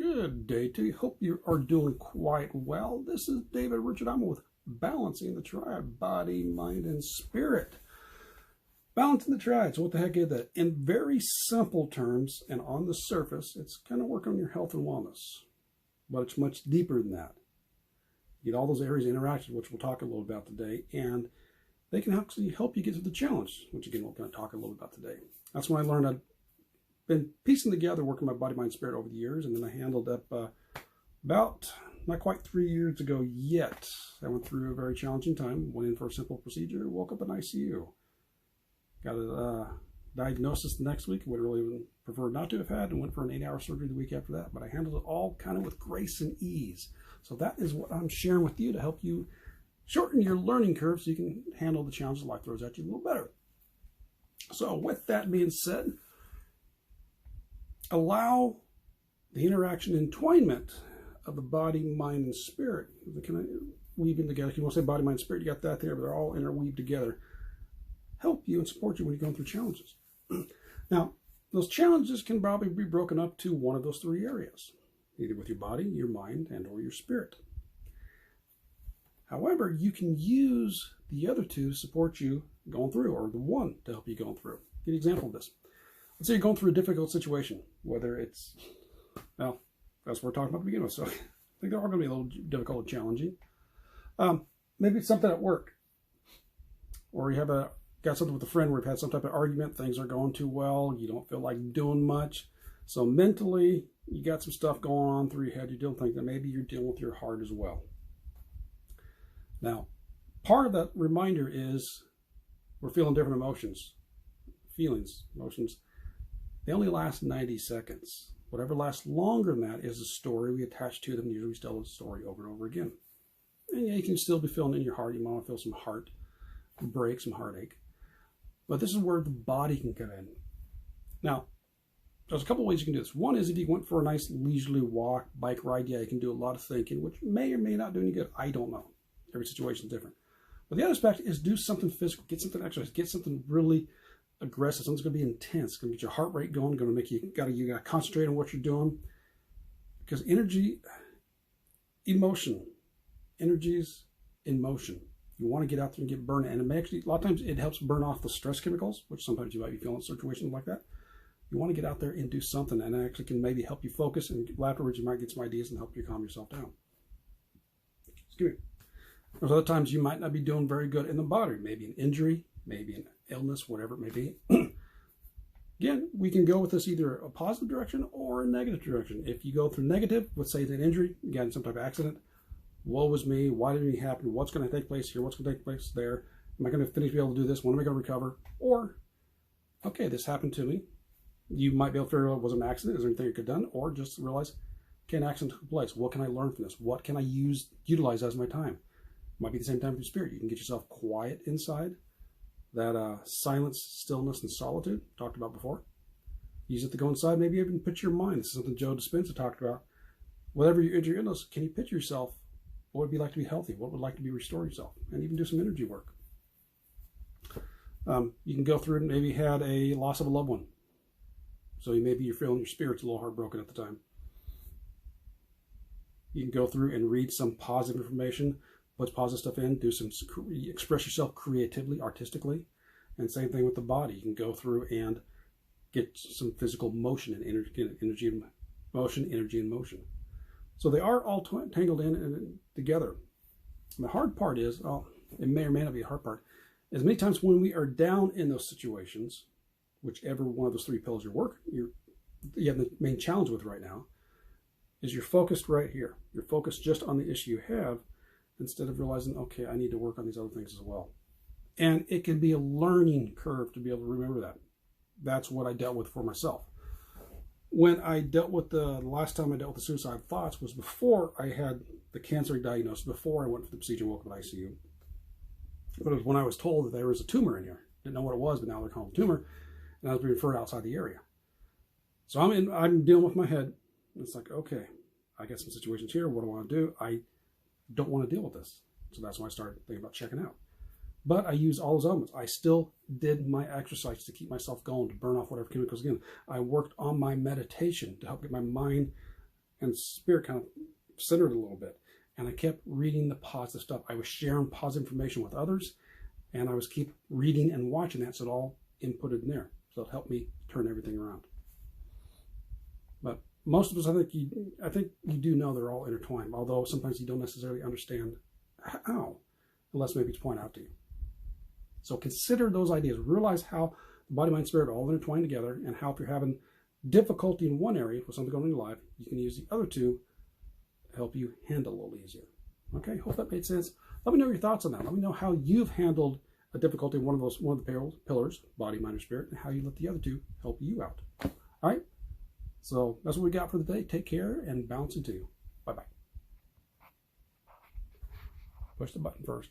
Good day to you. Hope you are doing quite well. This is David Richard. I'm with Balancing the Triad, Body, Mind, and Spirit. Balancing the Triad. So what the heck is that? In very simple terms and on the surface, it's kind of working on your health and wellness. But it's much deeper than that. You get all those areas of interaction, which we'll talk a little about today, and they can actually help you get through the challenge, which again, we're going to talk a little about today. That's when I learned I'd been piecing together, working my body, mind, spirit over the years, and then I handled up about not quite 3 years ago yet. I went through a very challenging time, went in for a simple procedure, woke up in ICU. Got a diagnosis the next week, would really prefer not to have had, and went for an 8-hour surgery the week after that. But I handled it all kind of with grace and ease. So that is what I'm sharing with you to help you shorten your learning curve so you can handle the challenges life throws at you a little better. So with that being said, allow the interaction entwinement of the body, mind, and spirit. They kind of weave in together. If you want to say body, mind, spirit, you got that there, but they're all interweaved together. Help you and support you when you're going through challenges. Now, those challenges can probably be broken up to one of those three areas, either with your body, your mind, and or your spirit. However, you can use the other two to support you going through, or the one to help you going through. Give you an example of this. Let's say you're going through a difficult situation, whether it's, well, that's what we're talking about to begin with. So I think they're all going to be a little difficult and challenging. Maybe it's something at work, or you have got something with a friend where you've had some type of argument, things aren't going too well, you don't feel like doing much. So mentally, you got some stuff going on through your head. You're dealing with things that maybe you're dealing with your heart as well. Now, part of that reminder is we're feeling different emotions. Emotions. They only last 90 seconds. Whatever lasts longer than that is a story we attach to them. Usually we tell the story over and over again. And yeah, you can still be feeling in your heart. You might feel some heart break, some heartache. But this is where the body can come in. Now, there's a couple ways you can do this. One is if you went for a nice leisurely walk, bike ride, yeah, you can do a lot of thinking, which may or may not do any good. I don't know. Every situation is different. But the other aspect is do something physical. Get something exercise. Get something really aggressive. Something's going to be intense. It's going to get your heart rate going. Going to make you got to concentrate on what you're doing. Because energy is in motion. You want to get out there and get burned. And it may actually, a lot of times it helps burn off the stress chemicals, which sometimes you might be feeling in situations like that. You want to get out there and do something, and it actually can maybe help you focus. And afterwards, you might get some ideas and help you calm yourself down. Excuse me. There's other times you might not be doing very good in the body. Maybe an injury, maybe an illness, whatever it may be. Again, we can go with this either a positive direction or a negative direction. If you go through negative, let's say it's an injury, you got in some type of accident. Woe was me. Why did it happen? What's going to take place here? What's going to take place there? Am I going to be able to do this? When am I going to recover? Or, okay, this happened to me. You might be able to figure out, was it an accident? Is there anything you could have done? Or just realize, okay, an accident took place. What can I learn from this? What can I utilize as my time? Might be the same time for your spirit. You can get yourself quiet inside. That silence, stillness, and solitude talked about before. Use it to go inside. Maybe even picture your mind. This is something Joe Dispenza talked about. Whatever your injury is, can you picture yourself? What would it be like to be healthy? What would it like to be restore yourself? And even do some energy work. You can go through and maybe had a loss of a loved one. So maybe you're feeling your spirit's a little heartbroken at the time. You can go through and read some positive information. Put positive stuff in, express yourself creatively, artistically, and same thing with the body. You can go through and get some physical motion and energy and motion. So they are all tangled in and together. And the hard part is, it may or may not be a hard part, is many times when we are down in those situations, whichever one of those three pillars you have the main challenge with right now, is you're focused right here. You're focused just on the issue you have, instead of realizing, okay, I need to work on these other things as well. And it can be a learning curve to be able to remember that. That's what I dealt with for myself. When I dealt with the last time I dealt with the suicide thoughts was before I had the cancer diagnosis, before I went for the procedure and woke up in ICU. But it was when I was told that there was a tumor in here. Didn't know what it was, but now they're calling it a tumor. And I was being referred outside the area. So I'm dealing with my head. And it's like, okay, I got some situations here. What do I want to do? I don't want to deal with this. So that's when I started thinking about checking out. But I used all those elements. I still did my exercise to keep myself going, to burn off whatever chemicals again. I worked on my meditation to help get my mind and spirit kind of centered a little bit. And I kept reading the positive stuff. I was sharing positive information with others, and I was keep reading and watching that, so it all inputted in there. So it helped me turn everything around. But most of us, I think you do know they're all intertwined, although sometimes you don't necessarily understand how, unless maybe it's pointed out to you. So consider those ideas. Realize how the body, mind, spirit are all intertwined together, and how if you're having difficulty in one area with something going on in your life, you can use the other two to help you handle a little easier. Okay, hope that made sense. Let me know your thoughts on that. Let me know how you've handled a difficulty in one of the pillars, body, mind, or spirit, and how you let the other two help you out. All right, so that's what we got for the day. Take care and bounce into you. Bye-bye. Push the button first.